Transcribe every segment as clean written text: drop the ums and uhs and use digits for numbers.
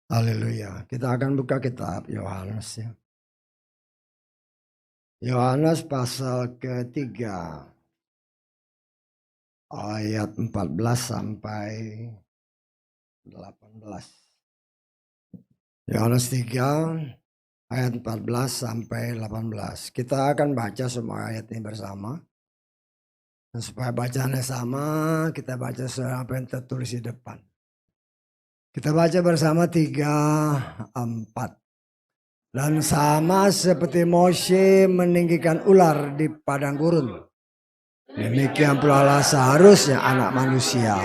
Haleluya. Kita akan buka kitab Yohanes ya. Yohanes pasal ketiga ayat 14 sampai 18. Yohanes 3 ayat 14 sampai 18. Kita akan baca semua ayat ini bersama. Dan supaya bacaannya sama, kita baca apa yang tertulis di depan. Kita baca bersama 3, 4. Dan sama seperti Moshe meninggikan ular di padang gurun, demikian pula seharusnya anak manusia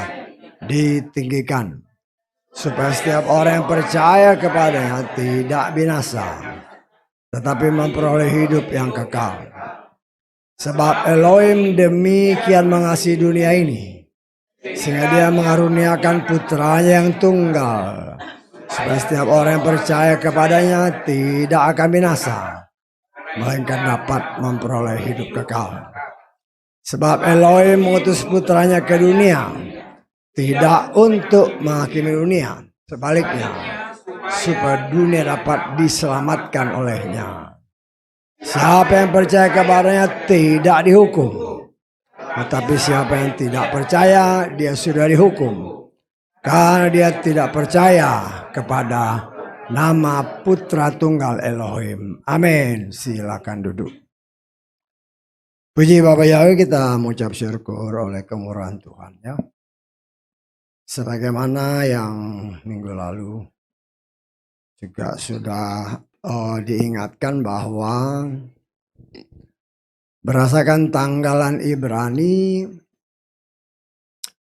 ditinggikan, supaya setiap orang yang percaya kepadanya tidak binasa, tetapi memperoleh hidup yang kekal. Sebab Elohim demikian mengasihi dunia ini, sehingga dia mengaruniakan putranya yang tunggal, supaya setiap orang yang percaya kepadanya tidak akan binasa, melainkan dapat memperoleh hidup kekal. Sebab Elohim mengutus putranya ke dunia, tidak untuk menghakimi dunia, sebaliknya, supaya dunia dapat diselamatkan olehnya. Siapa yang percaya kepadanya tidak dihukum, tetapi siapa yang tidak percaya, dia sudah dihukum, karena dia tidak percaya kepada nama Putra Tunggal Elohim. Amin. Silakan duduk. Puji Bapak Yahweh, kita mengucap syukur oleh kemurahan Tuhan ya. Sebagaimana yang minggu lalu juga sudah diingatkan bahwa berdasarkan tanggalan Ibrani,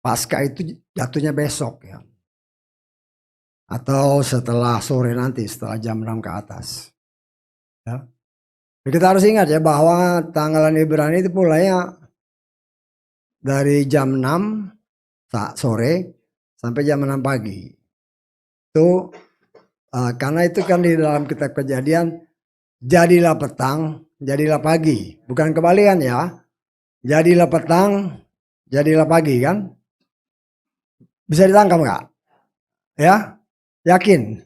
Paskah itu jatuhnya besok ya. Atau setelah sore nanti, setelah jam 6 ke atas. Ya. Kita harus ingat ya bahwa tanggalan Ibrani itu mulainya dari jam 6 sore sampai jam 6 pagi. Itu karena itu kan di dalam kitab Kejadian, jadilah petang, jadilah pagi. Bukan kebalikan ya. Jadilah petang, jadilah pagi kan. Bisa ditangkap nggak? Ya, yakin?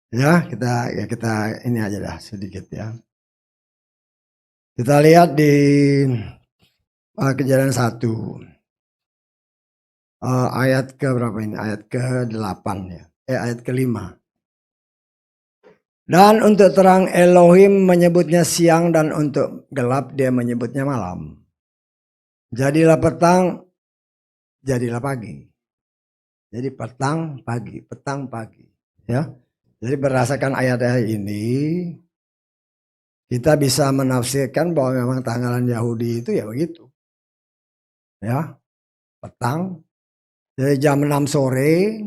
Ya, kita ini aja dah sedikit ya. Kita lihat di Kejadian 1. Ayat ke berapa ini? Ayat ke-8 ya. Ayat ke-5. Dan untuk terang Elohim menyebutnya siang, dan untuk gelap dia menyebutnya malam. Jadilah petang, jadilah pagi. Jadi petang pagi ya. Jadi berdasarkan ayat-ayat ini kita bisa menafsirkan bahwa memang tanggalan Yahudi itu ya begitu. Ya. Petang dari jam 6 sore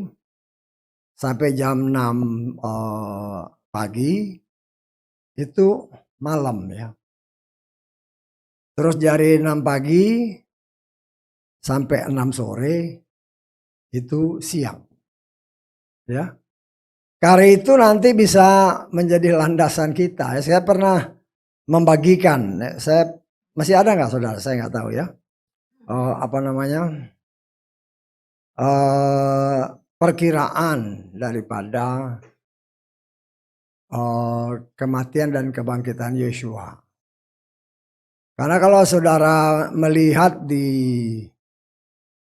sampai jam 6 pagi itu malam ya. Terus dari 6 pagi sampai 6 sore itu siang. Ya. Karena itu nanti bisa menjadi landasan kita. Saya pernah membagikan, saya masih ada nggak saudara? Saya nggak tahu ya. Perkiraan daripada kematian dan kebangkitan Yeshua. Karena kalau saudara melihat di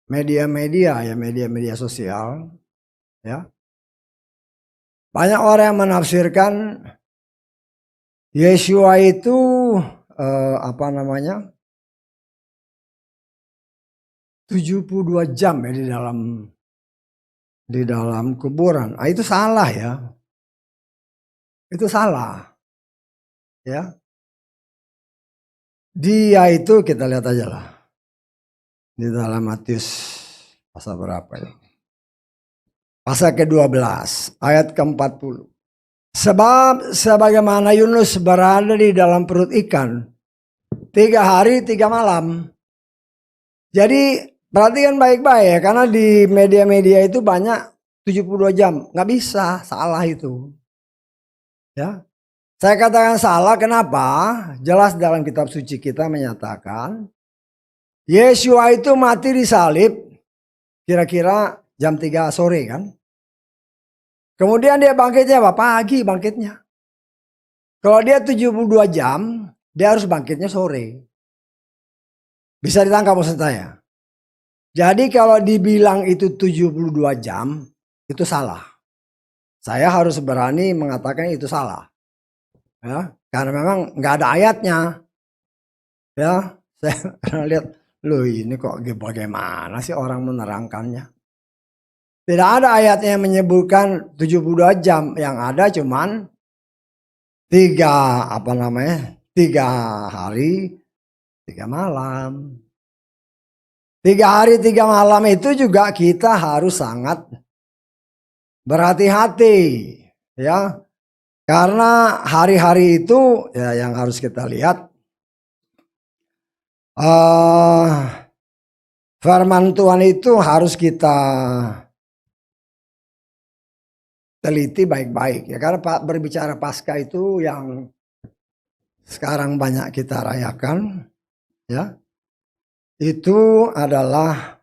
media-media ya, media-media sosial ya, banyak orang yang menafsirkan Yeshua itu 72 jam ya di dalam kuburan. Itu salah ya. Itu salah. Ya. Dia itu kita lihat aja lah. Di dalam Matius pasal berapa ya? Pasal ke-12 ayat ke-40. Sebab sebagaimana Yunus berada di dalam perut ikan 3 hari 3 malam. Jadi perhatikan baik-baik ya, karena di media-media itu banyak 72 jam. Nggak bisa, salah itu. Ya. Saya katakan salah, kenapa? Jelas dalam kitab suci kita menyatakan Yesua itu mati di salib kira-kira jam 3 sore kan. Kemudian dia bangkitnya apa? Pagi bangkitnya. Kalau dia 72 jam, dia harus bangkitnya sore. Bisa ditangkap maksud saya? Jadi kalau dibilang itu 72 jam, itu salah. Saya harus berani mengatakan itu salah. Ya, karena memang nggak ada ayatnya. Ya, saya pernah lihat, loh ini kok bagaimana sih orang menerangkannya? Tidak ada ayatnya yang menyebutkan 72 jam, yang ada cuman 3 hari 3 malam. 3 hari 3 malam itu juga kita harus sangat berhati-hati, ya, karena hari-hari itu ya yang harus kita lihat, firman Tuhan itu harus kita teliti baik-baik, ya, karena berbicara Paskah itu yang sekarang banyak kita rayakan, ya, itu adalah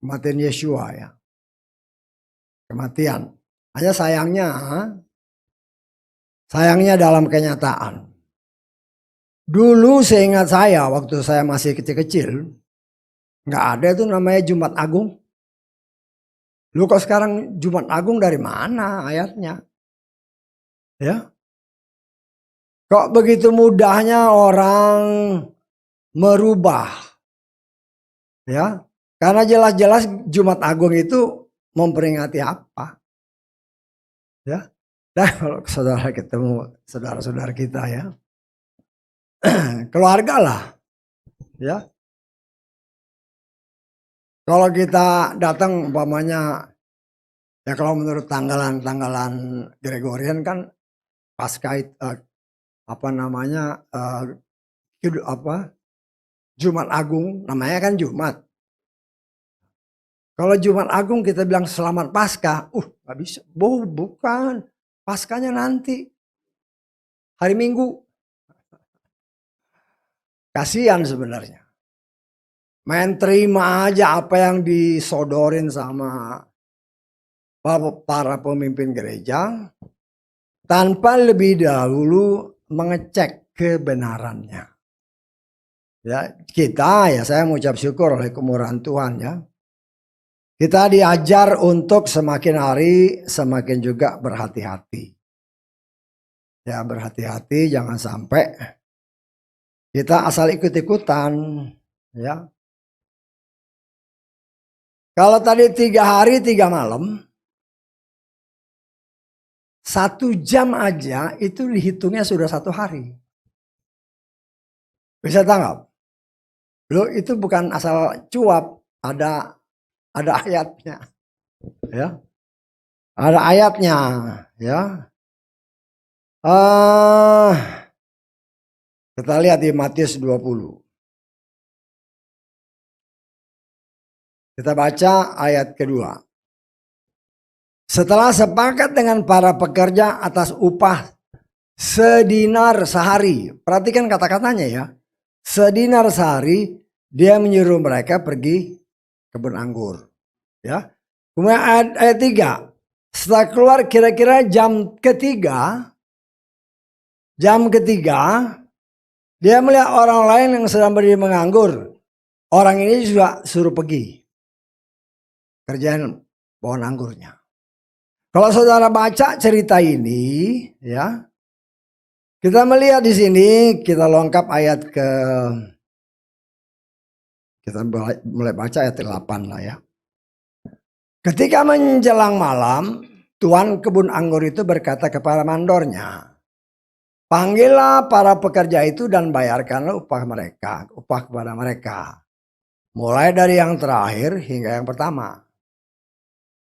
kematian Yesua, ya, kematian. Hanya sayangnya dalam kenyataan. Dulu seingat saya waktu saya masih kecil-kecil, nggak ada itu namanya Jumat Agung. Lu kok sekarang Jumat Agung dari mana ayatnya? Ya, kok begitu mudahnya orang merubah, ya? Karena jelas-jelas Jumat Agung itu memperingati apa? Ya, nah kalau saudara ketemu saudara-saudara kita, ya, keluarga lah, ya. Kalau kita datang umpamanya, ya kalau menurut tanggalan Gregorian kan Paskah Jumat Agung namanya kan Jumat. Kalau Jumat Agung kita bilang selamat Paskah, nggak bisa. Bukan, Paskahnya nanti hari Minggu. Kasihan sebenarnya. Main terima aja apa yang disodorin sama para pemimpin gereja tanpa lebih dahulu mengecek kebenarannya. Ya, saya mengucap syukur oleh kemurahan Tuhan, ya. Kita diajar untuk semakin hari semakin juga berhati-hati. Ya, berhati-hati jangan sampai kita asal ikut-ikutan, ya. Kalau tadi 3 hari 3 malam, 1 jam aja itu dihitungnya sudah 1 hari. Bisa tangkap? Loh, itu bukan asal cuap, ada ayatnya, ya. Ada ayatnya, ya. Kita lihat di Matius 20. Kita baca ayat kedua. Setelah sepakat dengan para pekerja atas upah sedinar sehari. Perhatikan kata-katanya, ya. Sedinar sehari, dia menyuruh mereka pergi kebun anggur, ya. Kemudian ayat 3. Setelah keluar kira-kira jam ketiga, dia melihat orang lain yang sedang berdiri menganggur. Orang ini juga suruh pergi kerjaan pohon anggurnya. Kalau saudara baca cerita ini, ya, kita melihat di sini, kita lengkap ayat kita mulai baca ayat 8 lah, ya. Ketika menjelang malam, tuan kebun anggur itu berkata kepada mandornya, panggillah para pekerja itu dan bayarkanlah upah kepada mereka. Mulai dari yang terakhir hingga yang pertama.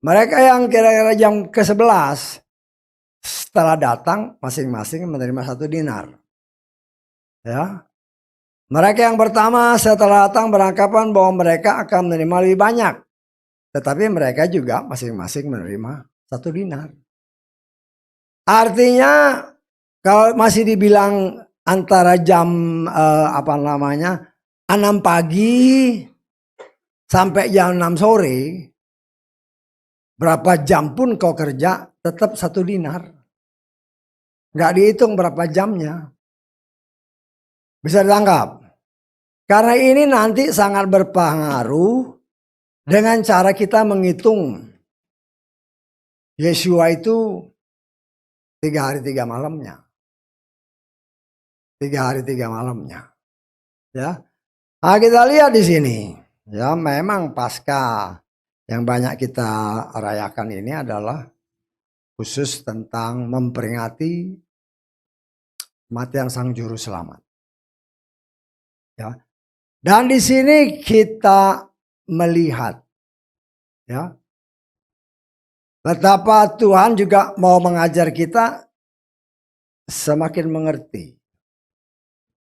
Mereka yang kira-kira jam ke-11 setelah datang masing-masing menerima 1 dinar. Ya. Mereka yang pertama setelah datang beranggapan bahwa mereka akan menerima lebih banyak. Tetapi mereka juga masing-masing menerima 1 dinar. Artinya kalau masih dibilang antara jam 6 pagi sampai jam 6 sore, berapa jam pun kau kerja, tetap 1 dinar. Nggak dihitung berapa jamnya. Bisa ditangkap? Karena ini nanti sangat berpengaruh dengan cara kita menghitung. Yesua itu 3 hari 3 malamnya. 3 hari 3 malamnya. Ya. Nah, kita lihat di sini. Ya, memang Paskah yang banyak kita rayakan ini adalah khusus tentang memperingati kematian Sang Juru Selamat. Ya. Dan di sini kita melihat, ya, betapa Tuhan juga mau mengajar kita semakin mengerti.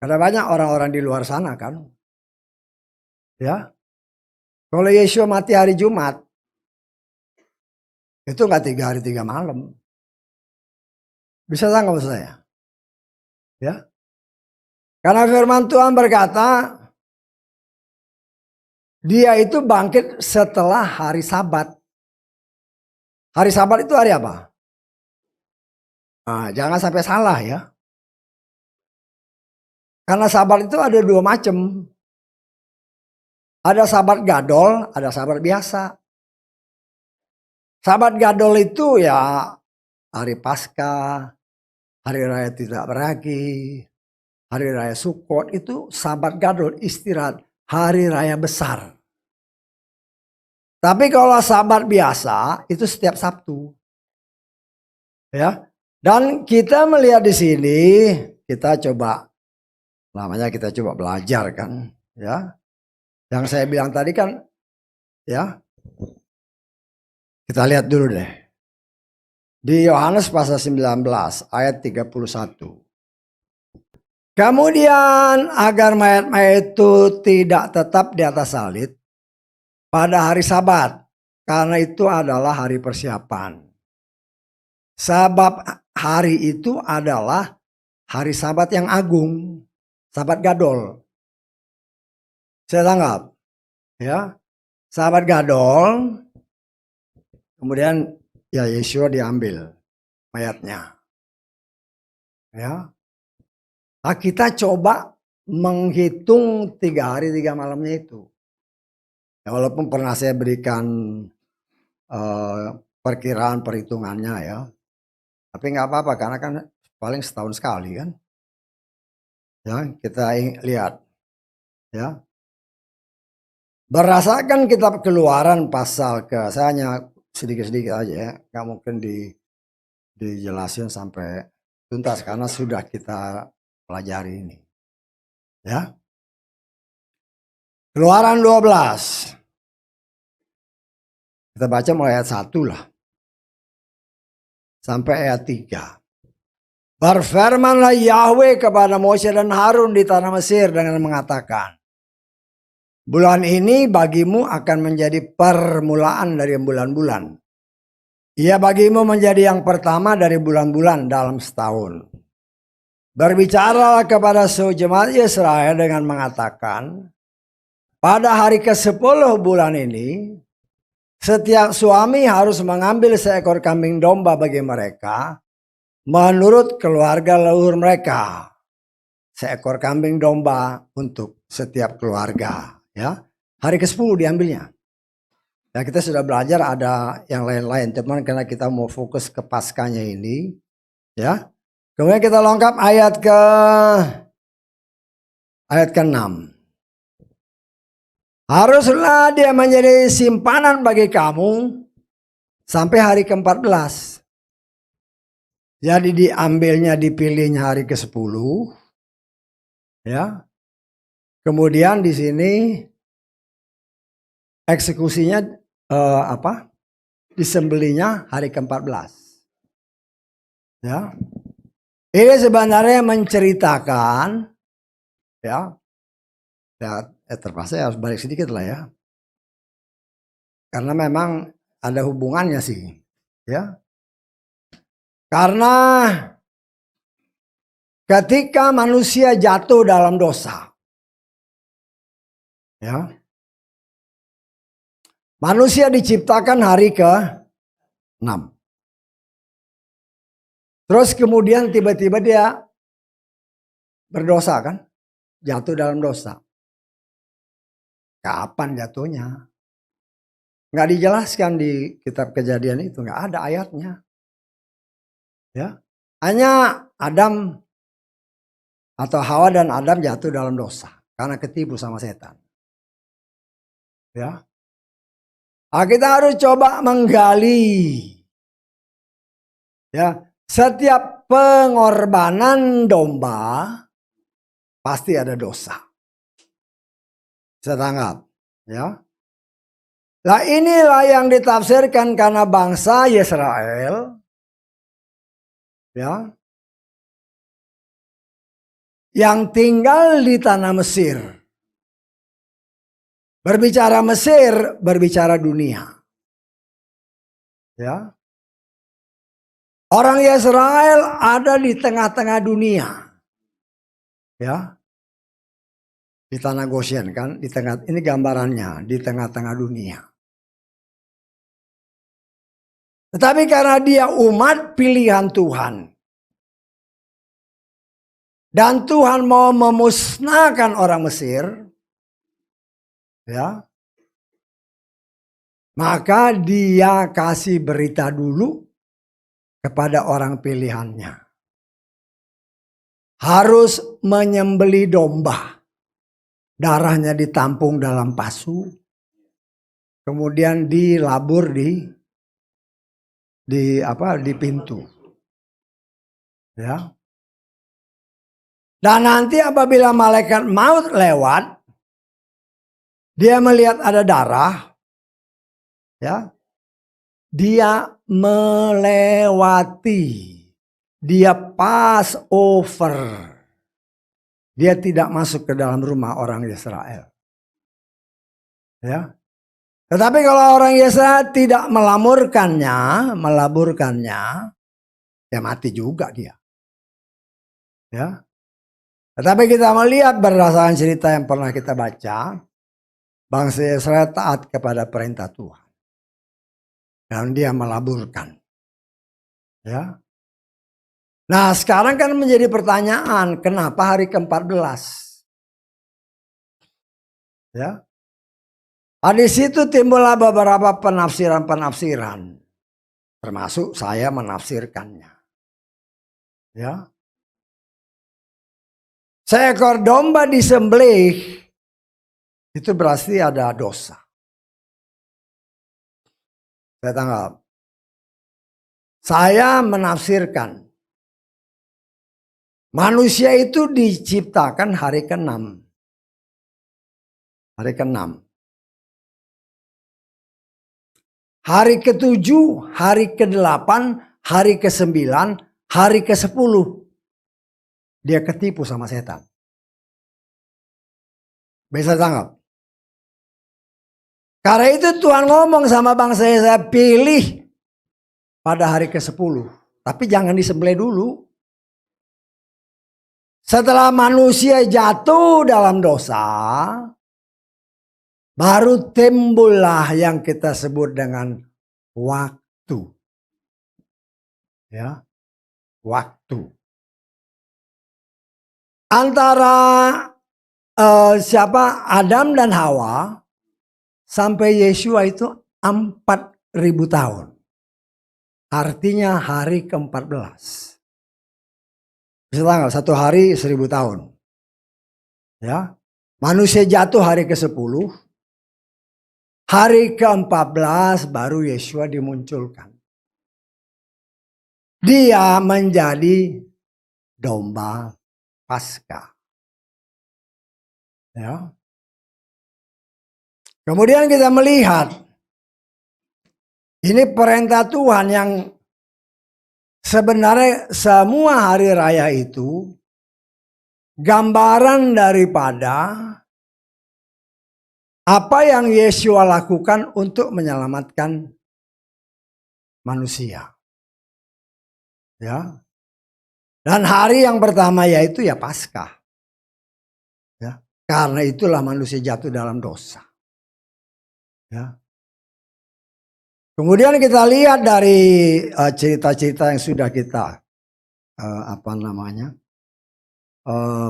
Karena banyak orang-orang di luar sana kan, ya. Kalau Yesua mati hari Jumat, itu nggak 3 hari 3 malam. Bisa tangkap saya? Ya. Karena firman Tuhan berkata, dia itu bangkit setelah hari Sabat. Hari Sabat itu hari apa? Nah, jangan sampai salah ya. Karena Sabat itu ada 2 macam. Ada Sabat gadol, ada Sabat biasa. Sabat gadol itu ya hari Paskah, hari raya tidak beragi, hari raya Sukot, itu Sabat gadol, istirahat, hari raya besar. Tapi kalau Sabat biasa itu setiap Sabtu. Ya. Dan kita melihat di sini, kita coba belajar kan, ya. Yang saya bilang tadi kan, ya. Kita lihat dulu deh. Di Yohanes pasal 19 ayat 31. Kemudian agar mayat-mayat itu tidak tetap di atas salib pada hari Sabat, karena itu adalah hari persiapan. Sebab hari itu adalah hari Sabat yang agung, Sabat gadol. Saya tanggap, ya. Sabat gadol, kemudian ya Yesua diambil mayatnya. Ya. Nah, kita coba menghitung 3 hari 3 malamnya itu. Ya, walaupun pernah saya berikan perkiraan perhitungannya ya. Tapi nggak apa-apa karena kan paling setahun sekali kan. Ya, kita lihat. Ya. Berdasarkan kitab Keluaran pasal saya hanya sedikit-sedikit aja ya. Nggak mungkin dijelasin sampai tuntas karena sudah kita pelajari ini. Ya. Keluaran 12. Kita baca mulai ayat 1 lah. Sampai ayat 3. Berfirmanlah Yahweh kepada Mose dan Harun di tanah Mesir dengan mengatakan, bulan ini bagimu akan menjadi permulaan dari bulan-bulan. Ia bagimu menjadi yang pertama dari bulan-bulan dalam setahun. Berbicaralah kepada seluruh jemaat Israel dengan mengatakan, pada hari ke-10 bulan ini, setiap suami harus mengambil seekor kambing domba bagi mereka, menurut keluarga leluhur mereka. Seekor kambing domba untuk setiap keluarga. Ya, hari ke-10 diambilnya. Ya, kita sudah belajar ada yang lain-lain, teman, karena kita mau fokus ke Paskahnya ini. Ya. Kemudian kita lengkap ayat ke-6. Haruslah dia menjadi simpanan bagi kamu sampai hari ke-14. Jadi diambilnya, dipilihnya hari ke-10. Ya. Kemudian di sini eksekusinya disembelinya hari ke-14. Ya. Ini sebenarnya menceritakan ya terpaksa harus balik sedikit lah ya. Karena memang ada hubungannya sih, ya. Karena ketika manusia jatuh dalam dosa, Ya. Manusia diciptakan hari ke-6. Terus kemudian tiba-tiba dia berdosa kan? Jatuh dalam dosa. Kapan jatuhnya? Nggak dijelaskan di kitab Kejadian itu, nggak ada ayatnya. Ya, hanya Adam atau Hawa dan Adam jatuh dalam dosa karena ketipu sama setan. Ya, kita harus coba menggali. Ya, setiap pengorbanan domba pasti ada dosa. Saya tanggap, ya. Nah inilah yang ditafsirkan karena bangsa Israel, ya, yang tinggal di tanah Mesir. Berbicara Mesir, berbicara dunia. Ya. Orang Israel ada di tengah-tengah dunia. Ya. Di tanah Goshen kan, di tengah, ini gambarannya, di tengah-tengah dunia. Tetapi karena dia umat pilihan Tuhan. Dan Tuhan mau memusnahkan orang Mesir. Ya. Maka dia kasih berita dulu kepada orang pilihannya. Harus menyembeli domba. Darahnya ditampung dalam pasu. Kemudian dilabur di pintu. Ya. Dan nanti apabila malaikat maut lewat, dia melihat ada darah, ya. Dia melewati, dia pass over. Dia tidak masuk ke dalam rumah orang Israel. Ya. Tetapi kalau orang Israel tidak melaburkannya, ya mati juga dia. Ya. Tetapi kita melihat berdasarkan cerita yang pernah kita baca, bangsa Israel taat kepada perintah Tuhan. Dan dia melaburkan. Ya. Nah sekarang kan menjadi pertanyaan, kenapa hari ke-14? Ya. Di situ timbullah beberapa penafsiran-penafsiran. Termasuk saya menafsirkannya. Ya. Seekor domba disembelih, itu berarti ada dosa. Saya tanggap. Saya menafsirkan. Manusia itu diciptakan hari ke-6. Hari ke-6. Hari ke-7, hari ke-8, hari ke-9, hari ke-10. Dia ketipu sama setan. Bisa tanggap. Karena itu Tuhan ngomong sama bangsa saya, pilih pada hari ke-10. Tapi jangan disembelih dulu. Setelah manusia jatuh dalam dosa, baru timbullah yang kita sebut dengan waktu. Ya, waktu. Antara Adam dan Hawa sampai Yesua itu 4.000 tahun. Artinya hari ke-14. Bisa tanggal 1 hari 1.000 tahun. Ya. Manusia jatuh hari ke-10. Hari ke-14 baru Yesua dimunculkan. Dia menjadi domba Paskah. Ya. Kemudian kita melihat ini perintah Tuhan yang sebenarnya semua hari raya itu gambaran daripada apa yang Yesua lakukan untuk menyelamatkan manusia. Ya. Dan hari yang pertama yaitu ya Paskah. Ya. Karena itulah manusia jatuh dalam dosa. Ya. Kemudian kita lihat dari cerita-cerita yang sudah kita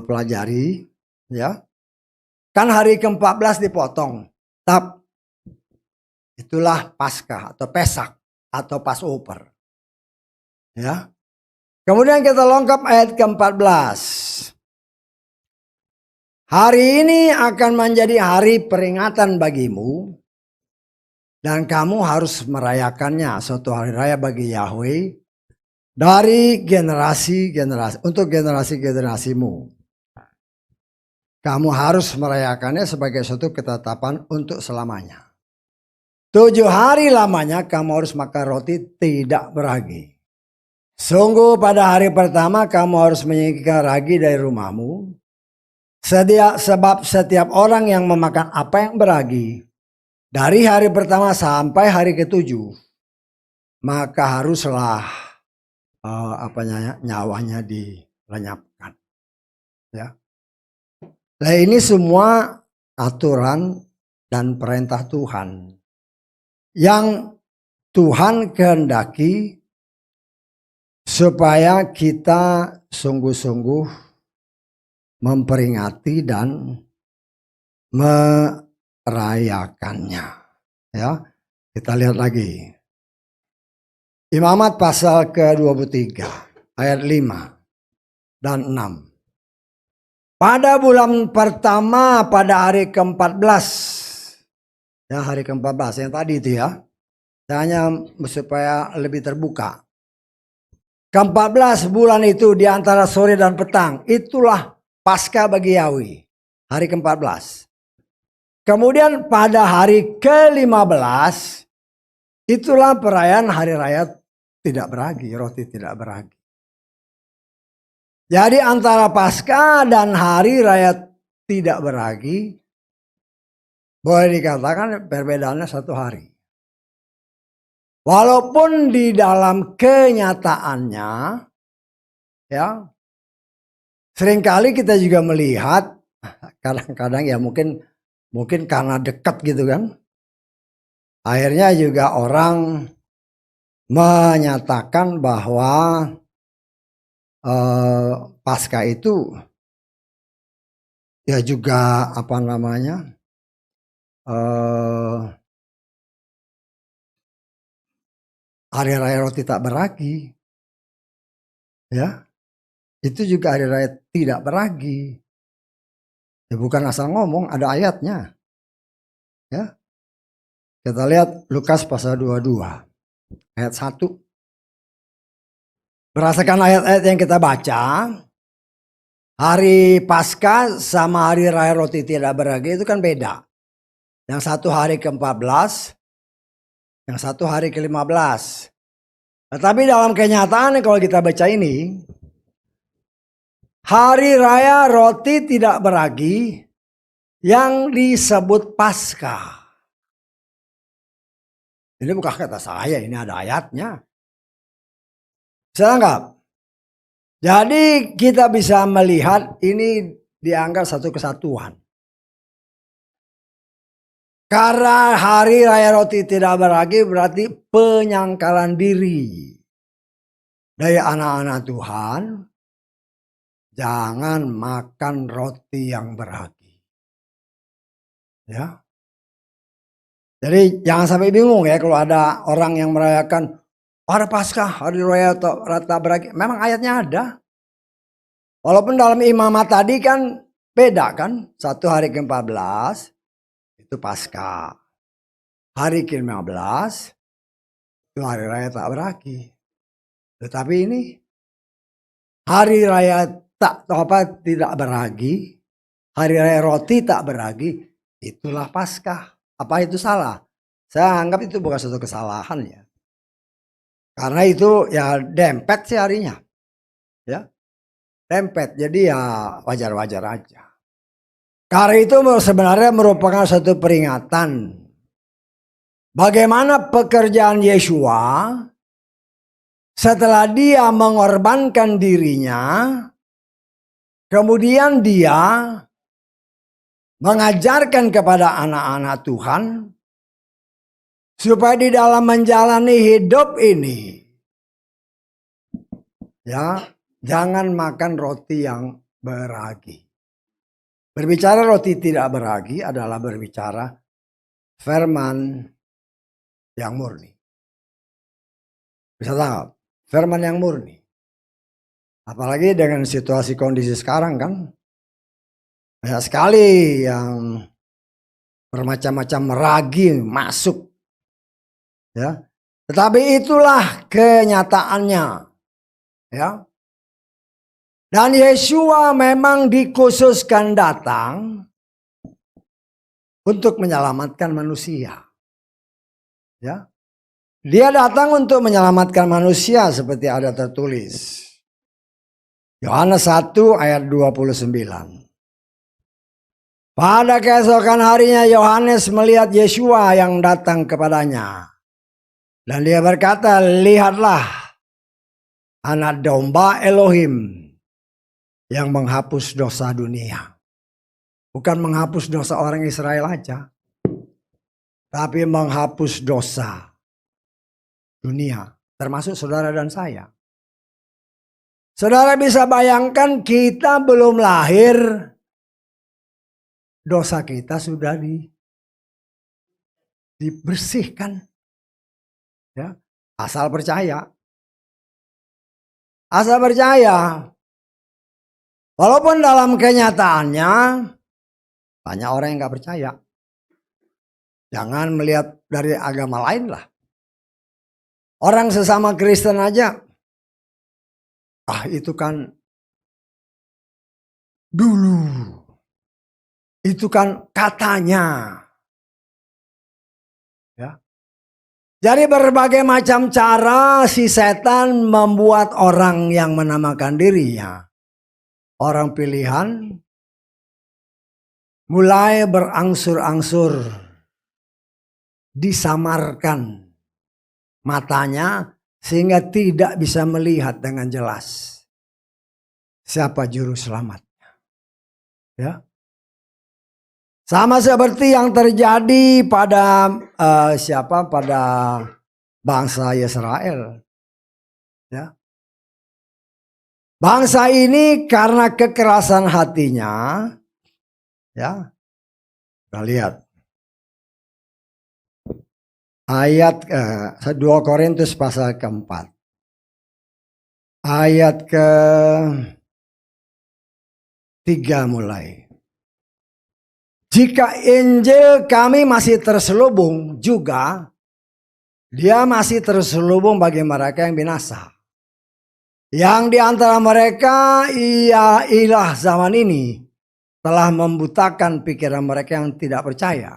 pelajari, ya. Kan hari ke-14 dipotong. Itulah Paskah atau Pesak atau Passover. Ya. Kemudian kita lengkap ayat ke-14. Hari ini akan menjadi hari peringatan bagimu. Dan kamu harus merayakannya, suatu hari raya bagi Yahweh. Dari generasi-generasi, untuk generasi-generasimu. Kamu harus merayakannya sebagai suatu ketetapan untuk selamanya. 7 hari lamanya kamu harus makan roti tidak beragi. Sungguh pada hari pertama kamu harus menyingkirkan ragi dari rumahmu. Sebab setiap orang yang memakan apa yang beragi dari hari pertama sampai hari ke-7, maka haruslah nyawanya dilenyapkan. Ya. Nah, ini semua aturan dan perintah Tuhan yang Tuhan kehendaki supaya kita sungguh-sungguh memperingati dan merayakannya. Ya, kita lihat lagi. Imamat pasal ke-23 ayat 5 dan 6. Pada bulan pertama pada hari ke-14. Ya, hari ke-14 yang tadi itu ya. Hanya supaya lebih terbuka. Ke-14 bulan itu di antara sore dan petang. Itulah Paskah bagi Yahweh. Hari ke-14. Kemudian pada hari ke-15. Itulah perayaan hari raya tidak beragi. Roti tidak beragi. Jadi antara Paskah dan hari raya tidak beragi, boleh dikatakan perbedaannya 1 hari. Walaupun di dalam kenyataannya, ya, seringkali kita juga melihat, kadang-kadang ya mungkin karena dekat gitu kan, akhirnya juga orang menyatakan bahwa Paskah itu ya juga hari raya roti tak beragi. Ya. Itu juga hari raya tidak beragi. Ya, bukan asal ngomong, ada ayatnya. Ya. Kita lihat Lukas pasal 22 ayat 1. Berdasarkan ayat-ayat yang kita baca, hari Paskah sama hari raya roti tidak beragi itu kan beda. Yang satu hari ke-14, yang satu hari ke-15. Tetapi dalam kenyataan kalau kita baca ini, hari raya roti tidak beragi yang disebut Paskah. Ini bukan kata saya, ini ada ayatnya. Bisa anggap. Jadi kita bisa melihat ini dianggap satu kesatuan. Karena hari raya roti tidak beragi berarti penyangkalan diri dari anak-anak Tuhan. Jangan makan roti yang beragi. Ya. Jadi jangan sampai bingung ya kalau ada orang yang merayakan hari Paskah, hari raya tak beragi. Memang ayatnya ada. Walaupun dalam imamat tadi kan beda kan. Satu hari ke-14 itu Paskah. Hari ke-15 itu hari raya tak beragi. Tetapi ini hari raya tidak beragi. Hari raya roti tak beragi. Itulah Paskah. Apa itu salah? Saya anggap itu bukan suatu kesalahan ya. Karena itu ya dempet sih harinya. Ya. Dempet. Jadi ya wajar-wajar aja. Karena itu sebenarnya merupakan suatu peringatan. Bagaimana pekerjaan Yeshua setelah dia mengorbankan dirinya. Kemudian dia mengajarkan kepada anak-anak Tuhan supaya di dalam menjalani hidup ini, ya, jangan makan roti yang beragi. Berbicara roti tidak beragi adalah berbicara firman yang murni. Bisa tahu, firman yang murni. Apalagi dengan situasi kondisi sekarang kan, banyak sekali yang bermacam-macam ragi masuk, ya. Tetapi itulah kenyataannya, ya. Dan Yeshua memang dikhususkan datang untuk menyelamatkan manusia, ya. Dia datang untuk menyelamatkan manusia seperti ada tertulis. Yohanes 1 ayat 29. Pada keesokan harinya Yohanes melihat Yeshua yang datang kepadanya. Dan dia berkata, lihatlah anak domba Elohim yang menghapus dosa dunia. Bukan menghapus dosa orang Israel aja, tapi menghapus dosa dunia, termasuk saudara dan saya. Saudara bisa bayangkan kita belum lahir, dosa kita sudah dibersihkan. Ya, asal percaya. Asal percaya. Walaupun dalam kenyataannya banyak orang yang gak percaya. Jangan melihat dari agama lain lah. Orang sesama Kristen aja, itu kan dulu, itu kan katanya, ya. Jadi berbagai macam cara si setan membuat orang yang menamakan dirinya orang pilihan mulai berangsur-angsur disamarkan matanya sehingga tidak bisa melihat dengan jelas siapa juru selamatnya. Ya. Sama seperti yang terjadi pada pada bangsa Israel. Ya. Bangsa ini karena kekerasan hatinya, ya, kita lihat ayat 2 Korintus pasal keempat, ayat ke-3 mulai. Jika Injil kami masih terselubung juga, dia masih terselubung bagi mereka yang binasa. Yang di antara mereka ilah zaman ini telah membutakan pikiran mereka yang tidak percaya.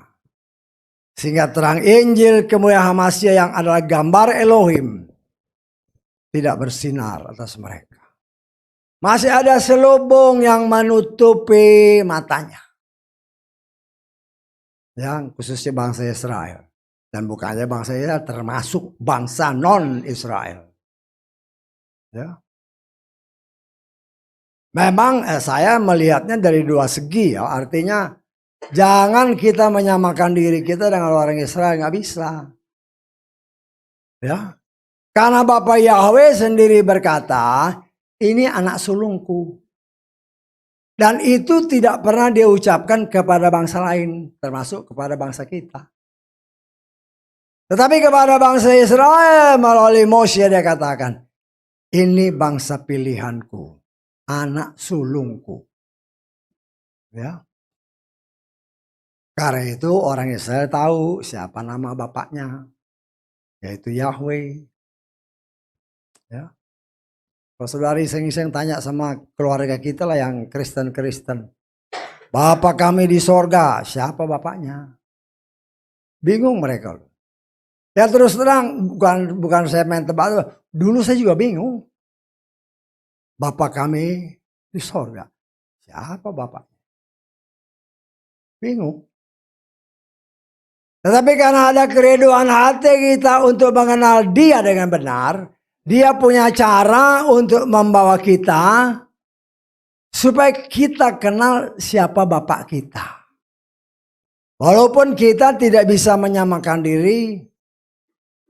Sehingga terang Injil kemuliaan Masya yang adalah gambar Elohim tidak bersinar atas mereka. Masih ada selubung yang menutupi matanya. Yang khususnya bangsa Israel. Dan bukannya bangsa Israel termasuk bangsa non-Israel. Ya. Memang saya melihatnya dari dua segi, ya. Artinya jangan kita menyamakan diri kita dengan orang Israel, nggak bisa. Ya. Karena Bapak Yahweh sendiri berkata, ini anak sulungku. Dan itu tidak pernah dia ucapkan kepada bangsa lain, termasuk kepada bangsa kita. Tetapi kepada bangsa Israel melalui Moshe dia katakan, ini bangsa pilihanku, anak sulungku. Ya. Karena itu orang Israel tahu siapa nama bapaknya, yaitu Yahweh. Ya. Kalau saudara iseng-iseng tanya sama keluarga kita lah yang Kristen-Kristen, Bapak kami di sorga, siapa bapaknya? Bingung mereka. Ya terus terang, bukan saya main tebak, dulu saya juga bingung. Bapak kami di sorga, siapa bapaknya? Bingung. Tetapi karena ada kerinduan hati kita untuk mengenal dia dengan benar, dia punya cara untuk membawa kita supaya kita kenal siapa Bapak kita. Walaupun kita tidak bisa menyamakan diri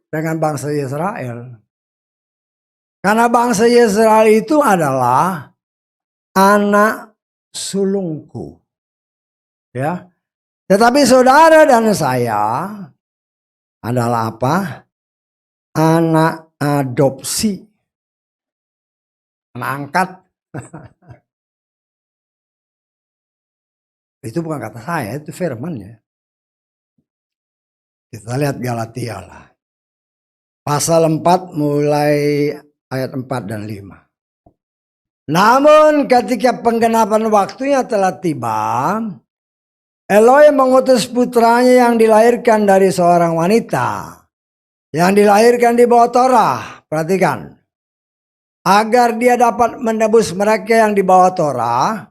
dengan bangsa Israel. Karena bangsa Israel itu adalah anak sulungku. Ya. Tetapi saudara dan saya adalah apa? Anak adopsi. Anak angkat. Itu bukan kata saya, itu firman ya. Kita lihat Galatia lah. Pasal 4 mulai ayat 4 dan 5. Namun ketika penggenapan waktunya telah tiba, Eloi mengutus putranya yang dilahirkan dari seorang wanita, yang dilahirkan di bawah Torah. Perhatikan. Agar dia dapat menebus mereka yang di bawah Torah,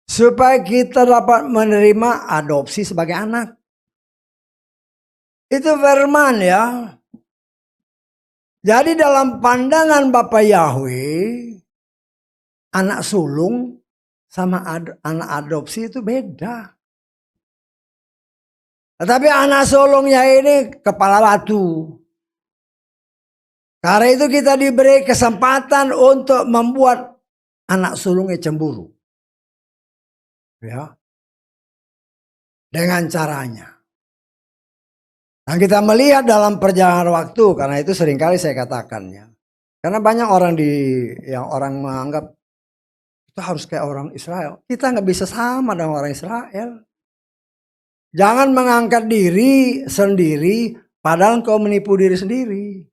supaya kita dapat menerima adopsi sebagai anak. Itu firman ya. Jadi dalam pandangan Bapak Yahweh, anak sulung sama anak adopsi itu beda. Tetapi anak sulungnya ini kepala batu. Karena itu kita diberi kesempatan untuk membuat anak sulungnya cemburu. Ya. Dengan caranya. Dan kita melihat dalam perjalanan waktu, karena itu seringkali saya katakannya. Karena banyak orang yang orang menganggap kita harus kayak orang Israel. Kita nggak bisa sama dengan orang Israel. Jangan mengangkat diri sendiri, padahal kau menipu diri sendiri.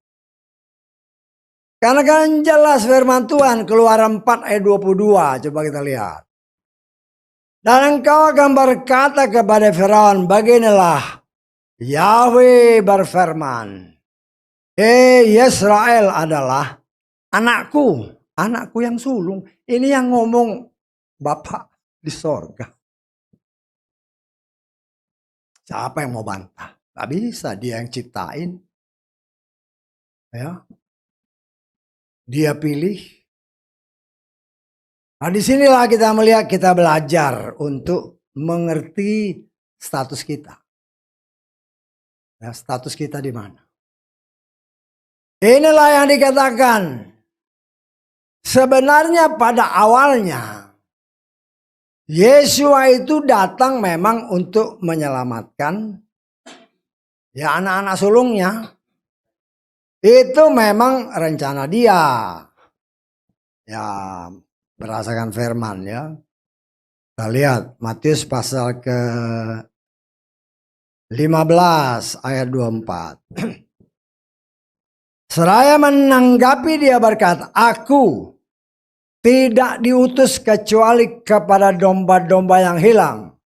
Karena kan jelas firman Tuhan, Keluaran 4 ayat 22, coba kita lihat. Dan engkau akan berkata kepada Firaun, beginilah Yahweh berfirman, Israel adalah anakku, anakku yang sulung. Ini yang ngomong Bapak di sorga. Siapa yang mau bantah? Gak bisa, dia yang ciptain. Ya. Dia pilih. Nah disinilah kita melihat, kita belajar untuk mengerti status kita. Ya, status kita di mana? Inilah yang dikatakan. Sebenarnya pada awalnya Yesua itu datang memang untuk menyelamatkan ya anak-anak sulungnya. Itu memang rencana dia. Ya berdasarkan firman ya. Kita lihat Matius pasal ke 15 ayat 24. Seraya menanggapi dia berkata, aku tidak diutus kecuali kepada domba-domba yang hilang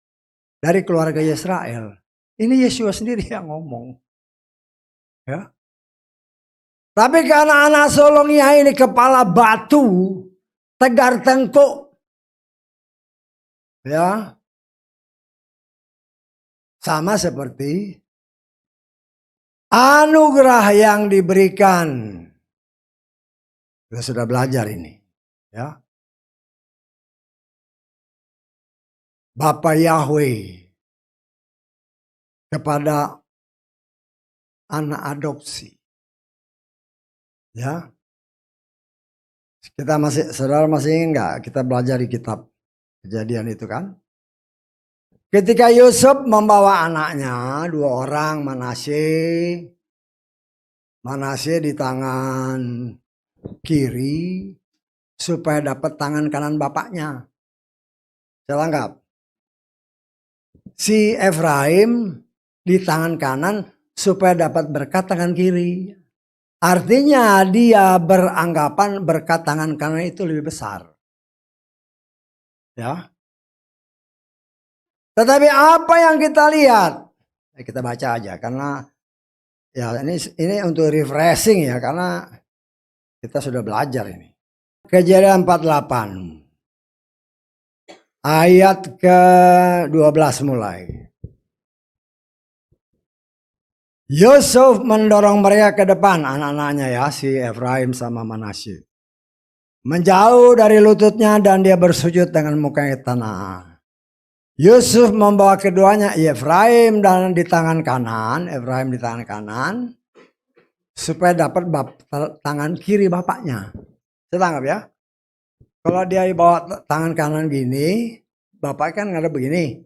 dari keluarga Israel. Ini Yesus sendiri yang ngomong. Ya. Tapi karena anak sulungnya ini kepala batu, tegar tengkuk. Ya. Sama seperti anugerah yang diberikan. Kita sudah belajar ini. Ya. Bapak Yahweh kepada anak adopsi. Ya. Kita saudara masih ingin nggak kita belajar di kitab Kejadian itu kan? Ketika Yusuf membawa anaknya, 2 orang, Manasye di tangan kiri supaya dapat tangan kanan bapaknya. Saya anggap si Efraim di tangan kanan supaya dapat berkat tangan kiri. Artinya dia beranggapan berkat tangan kanan itu lebih besar. Ya. Tetapi apa yang kita lihat? Kita baca aja karena ya ini untuk refreshing ya karena kita sudah belajar ini. Kejadian 48 ayat ke-12 mulai. Yusuf mendorong mereka ke depan, anak-anaknya ya, si Efraim sama Manasye. Menjauh dari lututnya dan dia bersujud dengan mukanya ke tanah. Yusuf membawa keduanya, Efraim dan di tangan kanan, Efraim di tangan kanan, supaya dapat tangan kiri bapaknya. Saya tangkap ya. Kalau dia bawa tangan kanan gini, bapak kan ngadep begini.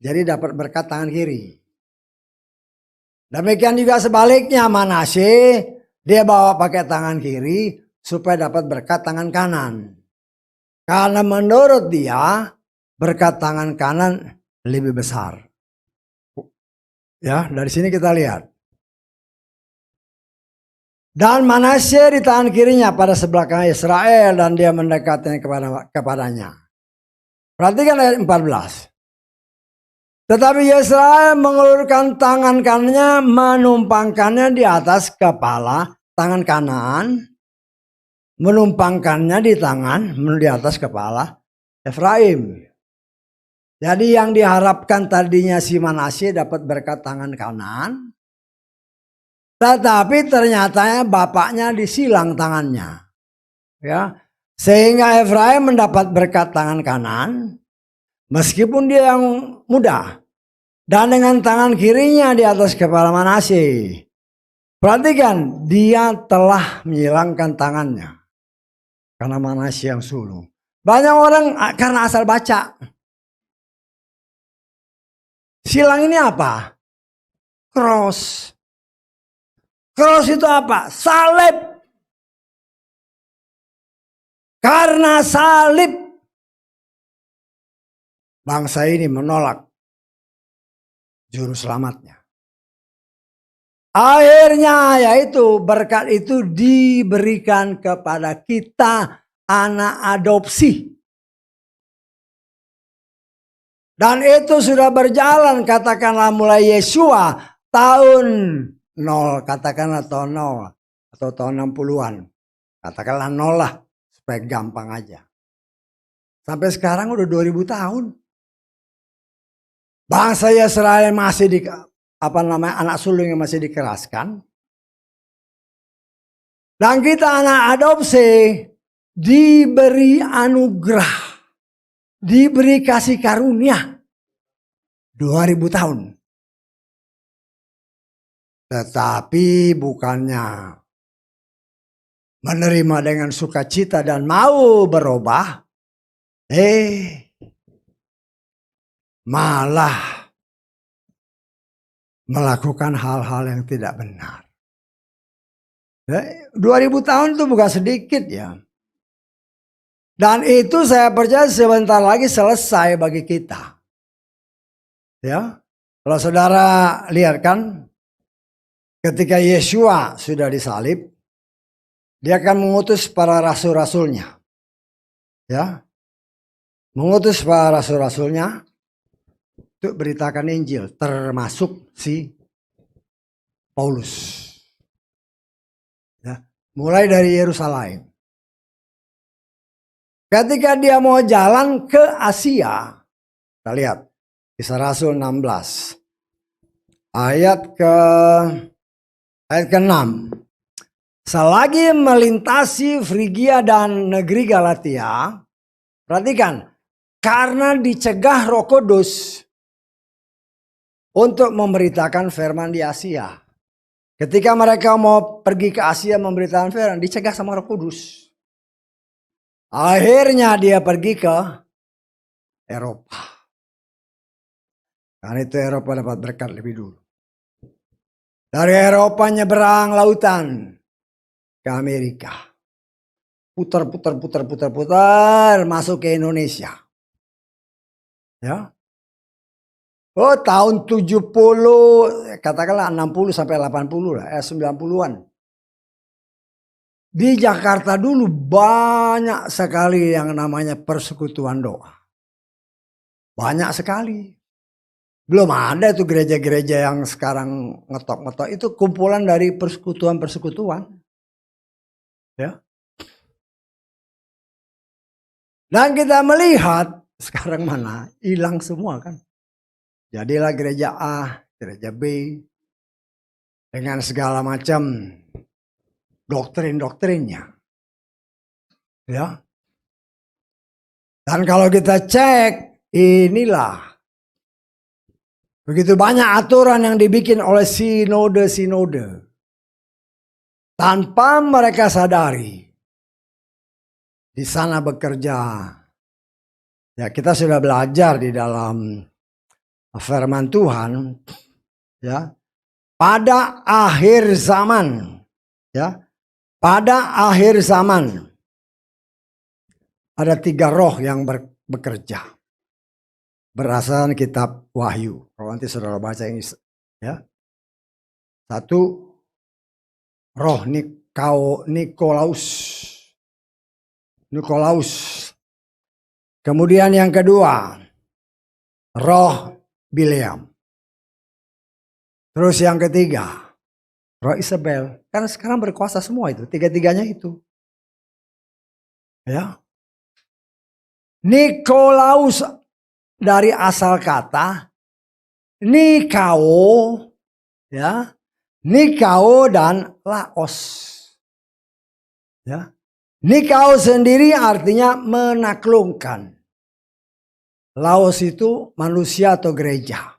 Jadi dapat berkat tangan kiri. Demikian juga sebaliknya Manasye, dia bawa pakai tangan kiri supaya dapat berkat tangan kanan. Karena menurut dia berkat tangan kanan lebih besar. Ya, dari sini kita lihat. Dan Manasye di tangan kirinya pada sebelah kanan Israel dan dia mendekatnya kepadanya. Perhatikan ayat 14. Tetapi Israel mengulurkan tangan kanannya, menumpangkannya di atas kepala tangan kanan, menumpangkannya di atas kepala Efraim. Jadi yang diharapkan tadinya si Manasye dapat berkat tangan kanan, tetapi ternyata bapaknya disilang tangannya, ya, sehingga Efraim mendapat berkat tangan kanan, meskipun dia yang muda. Dan dengan tangan kirinya di atas kepala Manasye. Perhatikan, dia telah menyilangkan tangannya. Karena Manasye yang sulung. Banyak orang karena asal baca. Silang ini apa? Cross. Cross itu apa? Salib. Karena salib, bangsa ini menolak juru selamatnya. Akhirnya yaitu berkat itu diberikan kepada kita anak adopsi. Dan itu sudah berjalan katakanlah mulai Yesua tahun 0, katakanlah tahun 0 atau tahun 60-an. Katakanlah 0 lah supaya gampang aja. Sampai sekarang udah 2000 tahun. Bangsa Israel masih anak sulung yang masih dikeraskan. Dan kita anak adopsi diberi anugerah, diberi kasih karunia 2000 tahun. Tetapi bukannya menerima dengan sukacita dan mau berubah, malah melakukan hal-hal yang tidak benar. 2000 tahun itu bukan sedikit ya. Dan itu saya percaya sebentar lagi selesai bagi kita. Ya, kalau saudara lihat kan, ketika Yesua sudah disalib, dia akan mengutus para rasul-rasulnya. Ya, mengutus para rasul-rasulnya untuk beritakan Injil, termasuk si Paulus. Ya, mulai dari Yerusalem. Ketika dia mau jalan ke Asia, kita lihat Kisah Rasul 16 ayat ke-6. Selagi melintasi Frigia dan negeri Galatia, perhatikan, karena dicegah Roh Kudus untuk memberitakan firman di Asia. Ketika mereka mau pergi ke Asia memberitakan firman, dicegah sama Roh Kudus. Akhirnya dia pergi ke Eropa. Karena itu Eropa dapat berkat lebih dulu. Dari Eropa nyeberang lautan ke Amerika. Putar masuk ke Indonesia. Ya. Oh, tahun 70, katakanlah 60 sampai 80 lah, 90-an. Di Jakarta dulu banyak sekali yang namanya persekutuan doa. Banyak sekali. Belum ada itu gereja-gereja yang sekarang ngetok-ngetok, itu kumpulan dari persekutuan-persekutuan. Ya. Dan kita melihat sekarang mana hilang semua kan. Jadilah gereja A, gereja B, dengan segala macam doktrin-doktrinnya. Ya. Dan kalau kita cek, inilah Begitu banyak aturan yang dibikin oleh sinode-sinode. Tanpa mereka sadari. Di sana bekerja. Ya, kita sudah belajar di dalam firman Tuhan. Ya, pada akhir zaman. Ya, pada akhir zaman. Ada 3 roh yang bekerja. Berdasarkan kitab Wahyu. Kalau nanti saudara baca ini, ya. 1, roh Nikolaus. Kemudian yang kedua, roh Bileam. Terus yang ketiga, roh Isabel. Karena sekarang berkuasa semua itu, 3-tiganya itu. Ya. Nikolaus dari asal kata Nikao, ya, Nikao dan Laos, ya. Nikao sendiri artinya menaklukkan. Laos itu manusia atau gereja.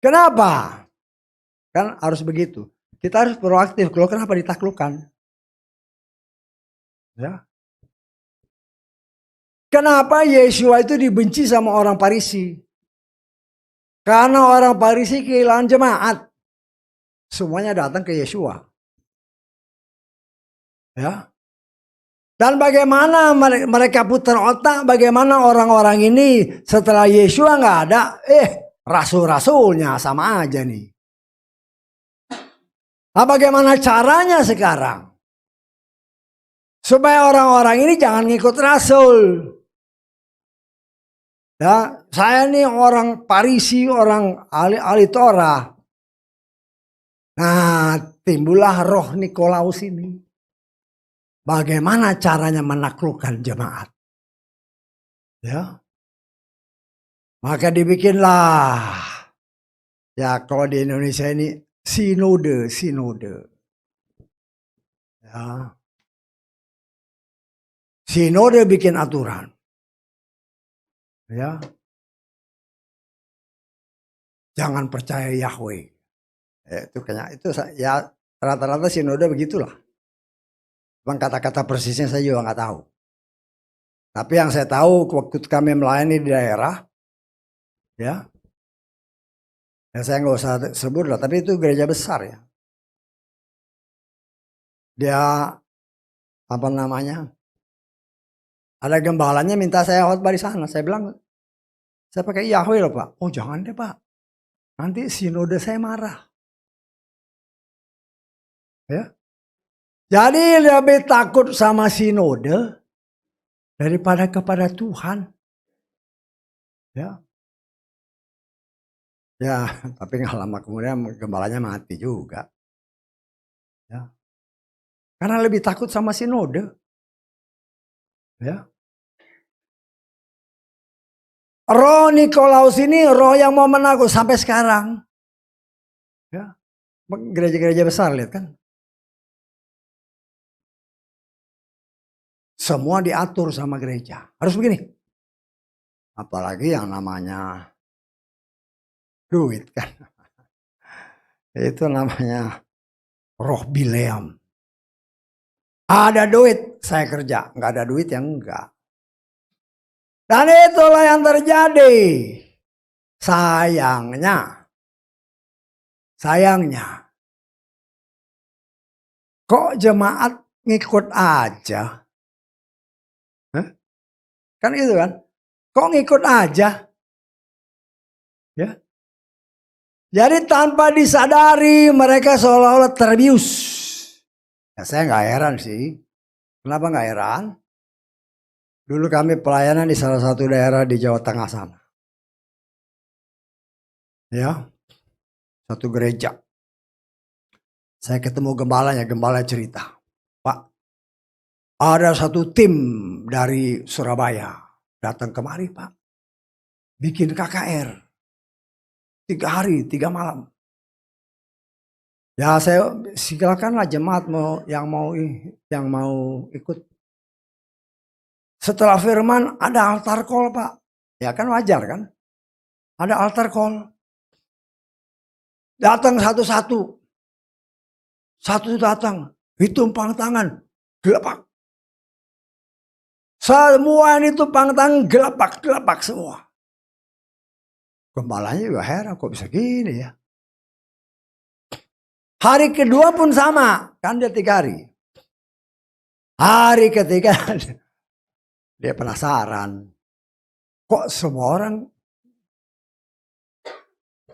Kenapa? Kan harus begitu. Kita harus proaktif. Kalau kenapa ditaklukkan? Ya. Kenapa Yesua itu dibenci sama orang Farisi? Karena orang Farisi kehilangan jemaat. Semuanya datang ke Yesua. Ya. Dan bagaimana mereka putar otak, bagaimana orang-orang ini setelah Yesua nggak ada, rasul-rasulnya sama aja nih. Nah, bagaimana caranya sekarang? Supaya orang-orang ini jangan ngikut rasul. Ya, saya nih orang Farisi, orang ahli Torah. Nah, timbullah roh Nikolaus ini. Bagaimana caranya menaklukkan jemaat? Ya. Maka dibikinlah. Ya, kalau di Indonesia ini sinode. Ya. Sinode bikin aturan. Ya. Jangan percaya Yahweh. Itu ya rata-rata sinode begitulah. Bang, kata-kata persisnya saya juga nggak tahu. Tapi yang saya tahu waktu kami melayani di daerah, ya saya nggak usah sebut lah, tapi itu gereja besar ya. Dia apa namanya? Ada gembalanya minta saya khotbah di sana. Saya bilang, saya pakai Yahweh loh Pak. Oh jangan deh Pak, nanti sinode saya marah. Ya. Jadi lebih takut sama sinode daripada kepada Tuhan. Ya. Ya, tapi nggak lama kemudian gembalanya mati juga. Ya. Karena lebih takut sama sinode. Ya. Roh Nikolaus ini roh yang mau menakut sampai sekarang. Ya. Gereja-gereja besar lihat kan. Semua diatur sama gereja. Harus begini. Apalagi yang namanya duit kan. Itu namanya roh Bileam. Ada duit saya kerja, nggak ada duit yang enggak. Dan itulah yang terjadi. Sayangnya. Kok jemaat ngikut aja? Kan itu kan. Kok ngikut aja? Ya. Jadi tanpa disadari mereka seolah-olah terbius. Ya, saya nggak heran sih. Kenapa nggak heran? Dulu kami pelayanan di salah satu daerah di Jawa Tengah sana. Ya, satu gereja. Saya ketemu gembalanya, gembala cerita. Pak, ada satu tim dari Surabaya datang kemari Pak. Bikin KKR. 3 hari, 3 malam. Ya saya silakanlah jemaat yang mau ikut. Setelah firman ada altar call Pak. Ya kan wajar kan? Ada altar call. Datang satu-satu. Satu datang. Ditumpang tangan. Gelepak. Semua ini tumpang tangan gelepak semua. Gembalanya juga heran kok bisa gini ya. Hari kedua pun sama. Kan dia 3 hari. Hari ketiga dia penasaran. Kok semua orang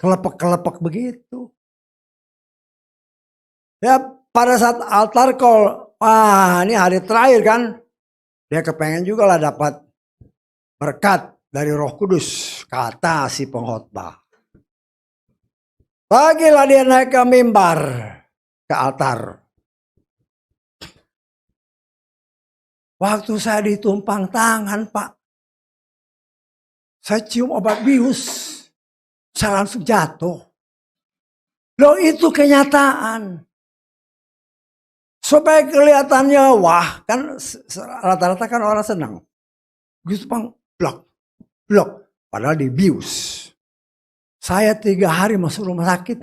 kelepek-kelepek begitu. Ya pada saat altar call, wah ini hari terakhir kan. Dia kepengen juga lah dapat berkat dari Roh Kudus, kata si pengkhotbah. Bagilah dia naik ke mimbar, ke altar. Waktu saya ditumpang tangan, Pak, saya cium obat bius, saya langsung jatuh. Loh itu kenyataan. Supaya kelihatannya wah, kan rata-rata kan orang senang. Gitu Bang, blok. Padahal dibius. Saya 3 hari masuk rumah sakit.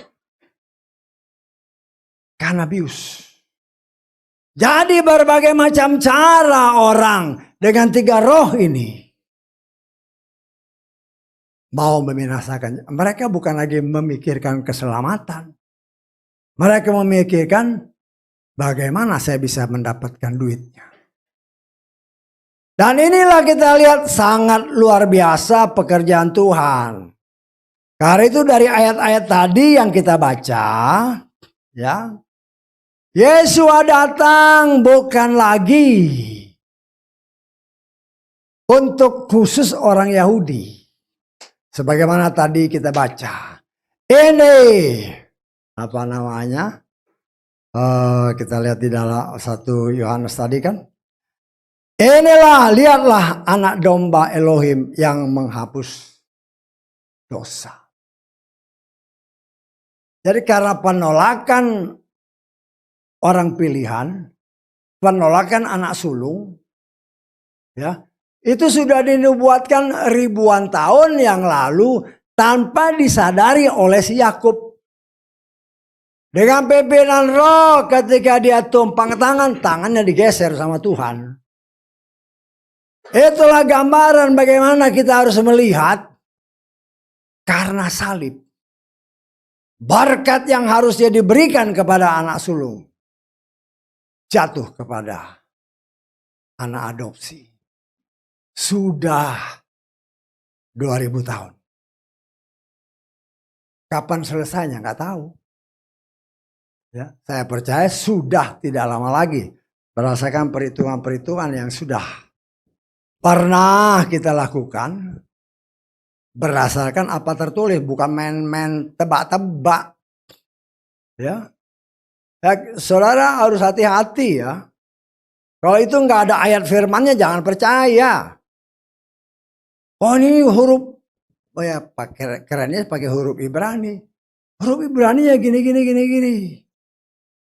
Karena bius. Jadi berbagai macam cara orang dengan 3 roh ini. Mau membinasakan. Mereka bukan lagi memikirkan keselamatan. Mereka memikirkan bagaimana saya bisa mendapatkan duitnya. Dan inilah kita lihat sangat luar biasa pekerjaan Tuhan. Karena itu dari ayat-ayat tadi yang kita baca, ya. Yesua datang bukan lagi untuk khusus orang Yahudi. Sebagaimana tadi kita baca. Ini apa namanya? Kita lihat di dalam 1 Yohanes tadi kan. Inilah, lihatlah anak domba Elohim yang menghapus dosa. Jadi karena penolakan orang pilihan, penolakan anak sulung, ya, itu sudah dinubuatkan ribuan tahun yang lalu tanpa disadari oleh si Yakub. Dengan pimpinan roh ketika dia tumpang tangan, tangannya digeser sama Tuhan. Itulah gambaran bagaimana kita harus melihat karena salib. Berkat yang harusnya diberikan kepada anak sulung jatuh kepada anak adopsi. Sudah 2000 tahun. Kapan selesainya nggak tahu. Ya, saya percaya sudah tidak lama lagi. Berdasarkan perhitungan-perhitungan yang sudah pernah kita lakukan. Berdasarkan apa tertulis, bukan main-main tebak-tebak. Ya. Saudara harus hati-hati ya. Kalau itu nggak ada ayat firmannya jangan percaya. Oh ini huruf, oh ya pakai kerennya pakai huruf Ibrani. Huruf Ibrani ya gini.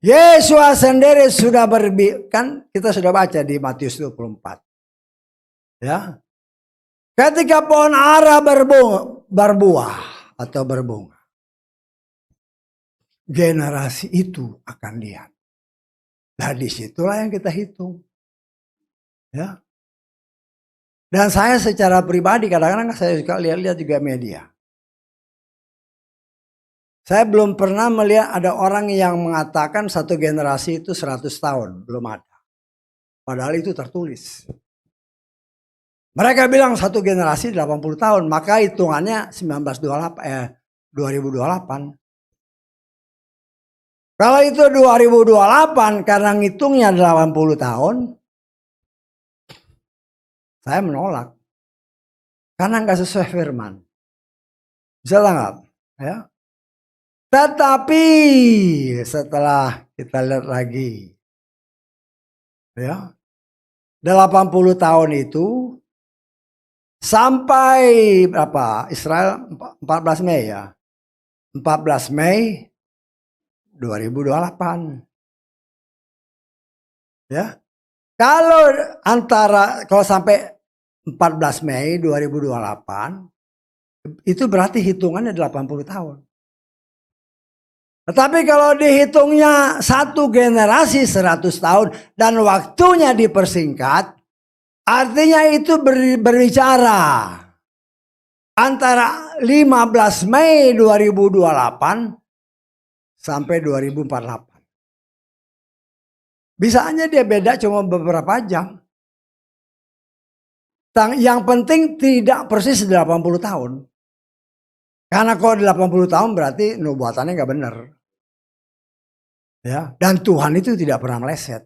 Yesus sendiri sudah kan kita sudah baca di Matius 24. Ya. Ketika pohon ara berbuah atau berbunga. Generasi itu akan lihat. Nah disitulah yang kita hitung. Ya. Dan saya secara pribadi kadang-kadang saya suka lihat-lihat juga media. Saya belum pernah melihat ada orang yang mengatakan satu generasi itu 100 tahun. Belum ada. Padahal itu tertulis. Mereka bilang satu generasi 80 tahun. Maka hitungannya 2028. Kalau itu 2028 karena ngitungnya 80 tahun. Saya menolak. Karena nggak sesuai firman. Bisa nggak? Ya. Tetapi setelah kita lihat lagi. Ya. 80 tahun itu. Sampai berapa? Israel 14 Mei ya. 14 Mei 2028. Ya. Kalau sampai 14 Mei 2028, itu berarti hitungannya 80 tahun. Tetapi kalau dihitungnya satu generasi 100 tahun dan waktunya dipersingkat, artinya itu berbicara antara 15 Mei 2028 sampai 2048. Bisa aja dia beda cuma beberapa jam. Yang penting tidak persis 80 tahun. Karena kalau 80 tahun berarti nubuatannya nggak benar. Ya, dan Tuhan itu tidak pernah meleset.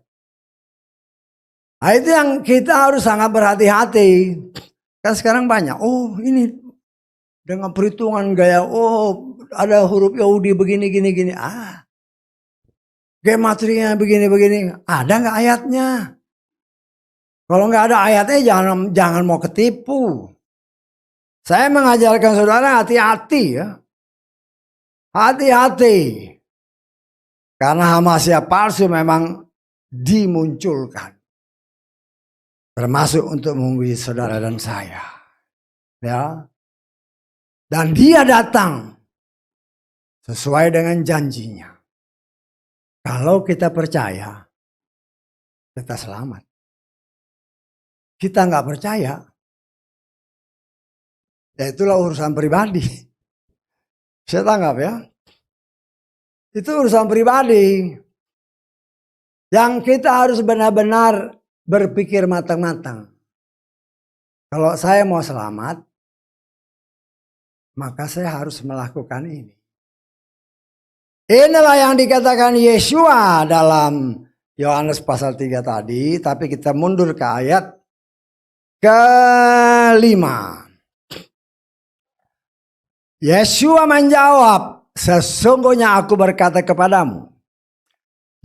Nah, itu yang kita harus sangat berhati-hati. Kan sekarang banyak, oh ini dengan perhitungan gaya, oh ada huruf Yahudi begini gini. Gematrinya begini. Ada nggak ayatnya? Kalau nggak ada ayatnya jangan mau ketipu. Saya mengajarkan saudara hati-hati ya. Hati-hati. Karena Hamasya palsu memang dimunculkan. Termasuk untuk menguji saudara dan saya. Ya. Dan dia datang sesuai dengan janjinya. Kalau kita percaya, kita selamat. Kita nggak percaya, ya itulah urusan pribadi. Saya tanggap ya. Itu urusan pribadi. Yang kita harus benar-benar berpikir matang-matang. Kalau saya mau selamat, maka saya harus melakukan ini. Inilah yang dikatakan Yesua dalam Yohanes pasal 3 tadi. Tapi kita mundur ke ayat ke-5. Yesua menjawab, sesungguhnya aku berkata kepadamu,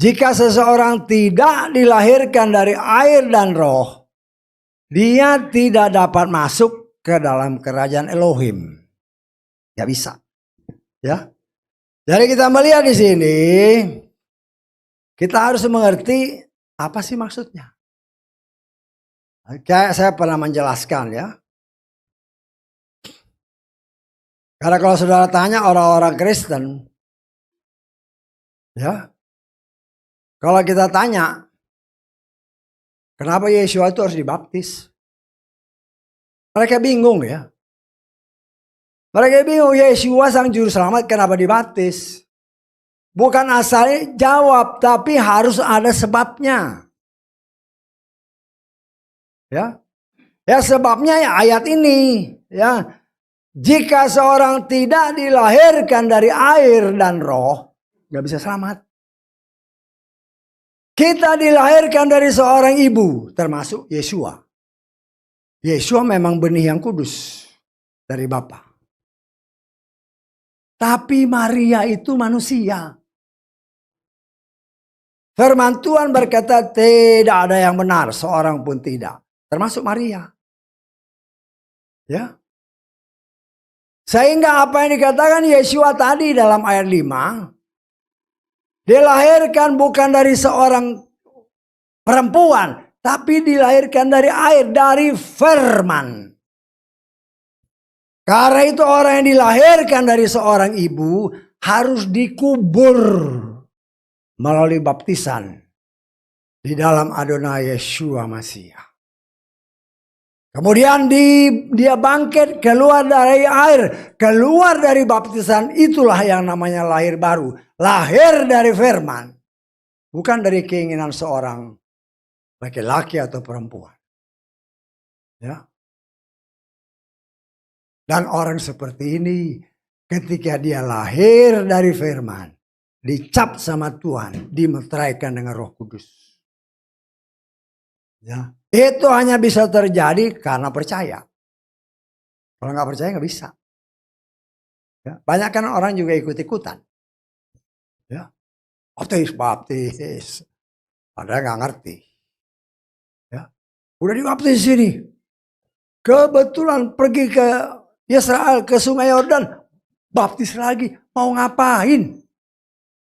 jika seseorang tidak dilahirkan dari air dan roh, dia tidak dapat masuk ke dalam kerajaan Elohim. Gak bisa. Ya. Jadi kita melihat di sini, kita harus mengerti apa sih maksudnya. Kayak saya pernah menjelaskan ya. Karena kalau saudara tanya orang-orang Kristen, ya, kalau kita tanya, kenapa Yesua itu harus dibaptis? Mereka bingung ya. Mereka bingung, Yesua sang juru selamat kenapa dibaptis? Bukan asalnya jawab, tapi harus ada sebabnya. Ya, sebabnya ya ayat ini, ya. Jika seorang tidak dilahirkan dari air dan roh, gak bisa selamat. Kita dilahirkan dari seorang ibu, termasuk Yesua. Yesua memang benih yang kudus dari Bapa. Tapi Maria itu manusia. Firman Tuhan berkata tidak ada yang benar, seorang pun tidak. Termasuk Maria. Ya. Sehingga apa yang dikatakan Yesua tadi dalam ayat 5. Dilahirkan bukan dari seorang perempuan. Tapi dilahirkan dari air, dari firman. Karena itu orang yang dilahirkan dari seorang ibu harus dikubur melalui baptisan di dalam Adonai Yeshua Masiah. Kemudian dia bangkit keluar dari air, keluar dari baptisan, itulah yang namanya lahir baru. Lahir dari firman, bukan dari keinginan seorang laki-laki atau perempuan. Ya. Dan orang seperti ini ketika dia lahir dari firman, dicap sama Tuhan, dimeteraikan dengan Roh Kudus. Ya, itu hanya bisa terjadi karena percaya. Kalau nggak percaya nggak bisa. Ya, banyak kan orang juga ikut-ikutan. Ya, baptis, padahal nggak ngerti. Ya, udah dibaptis sini. Kebetulan pergi ke Israel, ke Sungai Yordan, baptis lagi. Mau ngapain?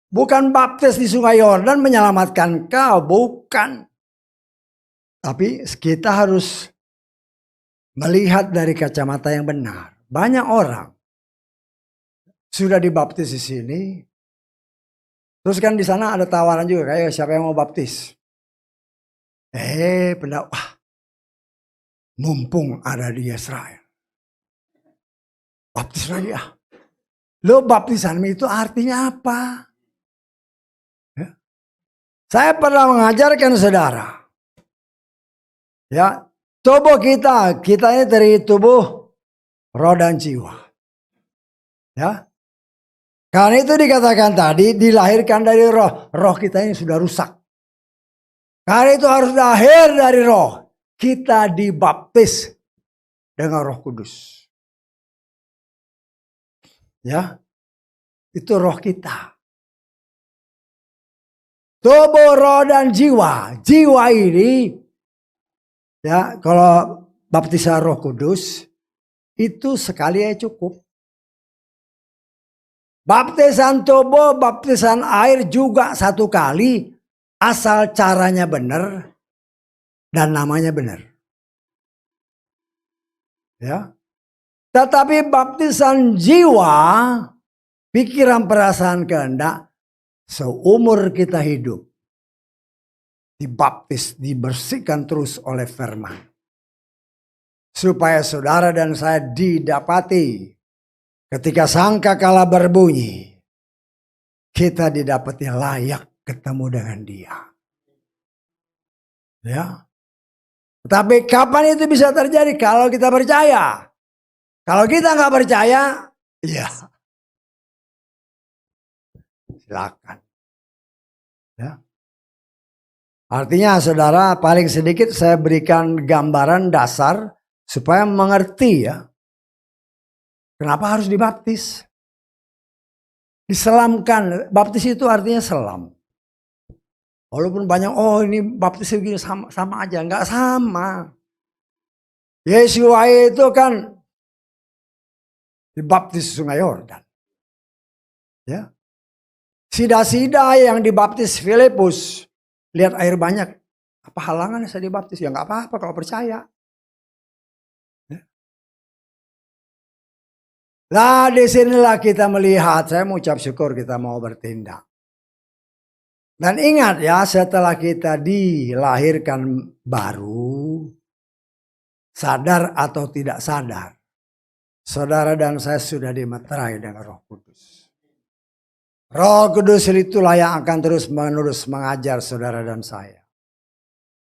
Bukan baptis di Sungai Yordan menyelamatkan kau, bukan. Tapi kita harus melihat dari kacamata yang benar. Banyak orang sudah dibaptis di sini. Terus kan di sana ada tawaran juga, kayak siapa yang mau baptis? Wah, mumpung ada di Israel, baptis lagi ah. Lo baptisan itu artinya apa? Ya. Saya pernah mengajarkan saudara. Ya, tubuh kita ini dari tubuh roh dan jiwa. Ya. Karena itu dikatakan tadi dilahirkan dari roh. Roh kita ini sudah rusak. Karena itu harus lahir dari roh. Kita dibaptis dengan Roh Kudus. Ya. Itu roh kita. Tubuh, roh, dan jiwa. Jiwa ini, ya, kalau baptisan Roh Kudus, itu sekali aja cukup. Baptisan tubuh, baptisan air juga satu kali, asal caranya benar dan namanya benar. Ya. Tetapi baptisan jiwa, pikiran, perasaan, kehendak, seumur kita hidup, dibaptis, dibersihkan terus oleh firman. Supaya saudara dan saya didapati ketika sangkakala berbunyi, kita didapati layak ketemu dengan dia. Ya. Tapi kapan itu bisa terjadi? Kalau kita percaya. Kalau kita nggak percaya, ya silakan. Ya. Artinya saudara, paling sedikit saya berikan gambaran dasar supaya mengerti ya. Kenapa harus dibaptis? Diselamkan. Baptis itu artinya selam. Walaupun banyak, oh ini baptis begini sama aja. Enggak sama. Yesua itu kan dibaptis Sungai Yordan. Ya. Sida-sida yang dibaptis Filipus, lihat air banyak. Apa halangan saya dibaptis? Ya enggak apa-apa kalau percaya. Ya. Nah disinilah kita melihat, saya mengucap syukur kita mau bertindak. Dan ingat ya, setelah kita dilahirkan baru, sadar atau tidak sadar, saudara dan saya sudah dimeterai dengan Roh Kudus. Roh Kudus itulah yang akan terus menerus mengajar saudara dan saya.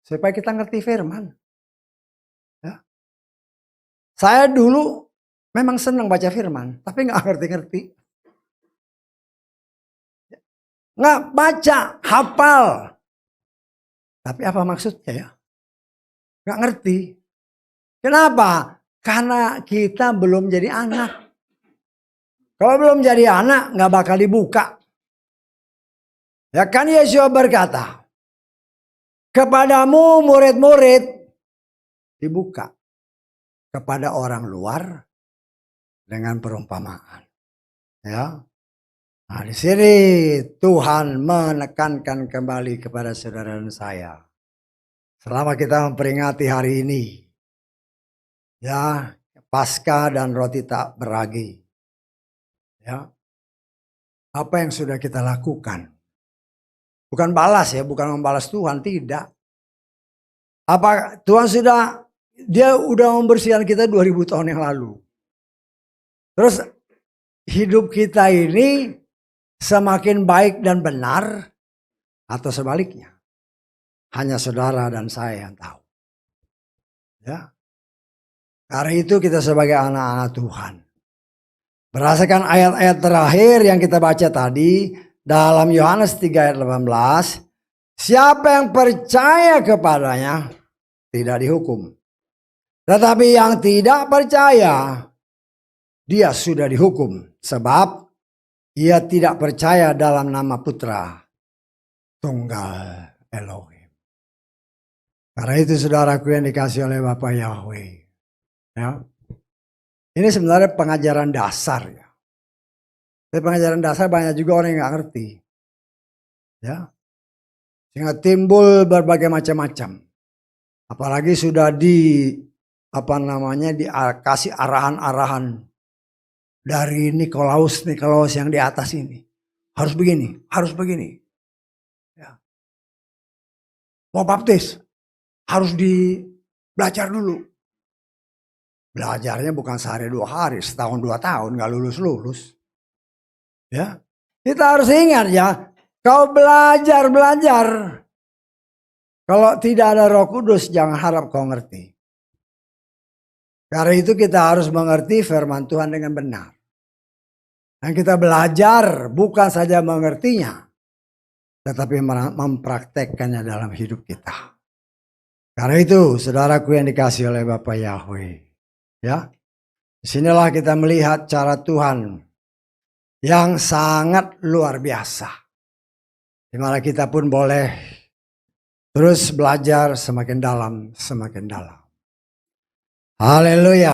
Supaya kita ngerti firman. Ya. Saya dulu memang senang baca firman, tapi nggak ngerti-ngerti. Nggak baca, hafal. Tapi apa maksudnya ya? Nggak ngerti. Kenapa? Karena kita belum jadi anak. Kalau belum jadi anak, nggak bakal dibuka. Ya kan Yesus berkata, kepadamu murid-murid dibuka. Kepada orang luar dengan perumpamaan. Ya. Nah, di sini Tuhan menekankan kembali kepada saudara dan saya. Selama kita memperingati hari ini, ya, Paskah dan roti tak beragi. Ya. Apa yang sudah kita lakukan? Bukan balas ya, bukan membalas Tuhan, tidak. Apa Tuhan dia udah membersihkan kita 2000 tahun yang lalu. Terus hidup kita ini semakin baik dan benar atau sebaliknya. Hanya saudara dan saya yang tahu. Ya. Karena itu kita sebagai anak-anak Tuhan. Berdasarkan ayat-ayat terakhir yang kita baca tadi dalam Yohanes 3 ayat 18. Siapa yang percaya kepadanya tidak dihukum. Tetapi yang tidak percaya dia sudah dihukum. Sebab ia tidak percaya dalam nama Putra Tunggal Elohim. Karena itu saudaraku yang dikasih oleh Bapak Yahweh. Ya. Ini sebenarnya pengajaran dasar ya. Tapi pengajaran dasar banyak juga orang yang nggak ngerti. Ya. Sehingga timbul berbagai macam-macam. Apalagi sudah dikasih arahan-arahan dari Nikolaus yang di atas ini. Harus begini, harus begini. Ya. Mau baptis, harus belajar dulu. Belajarnya bukan sehari 2 hari, setahun 2 tahun, gak lulus-lulus. Ya, kita harus ingat ya, kau belajar. Kalau tidak ada Roh Kudus, jangan harap kau ngerti. Karena itu kita harus mengerti firman Tuhan dengan benar. Dan kita belajar bukan saja mengertinya, tetapi mempraktekkannya dalam hidup kita. Karena itu, saudaraku yang dikasihi oleh Bapa Yahweh, ya, disinilah kita melihat cara Tuhan yang sangat luar biasa. Dimana kita pun boleh terus belajar semakin dalam. Haleluya.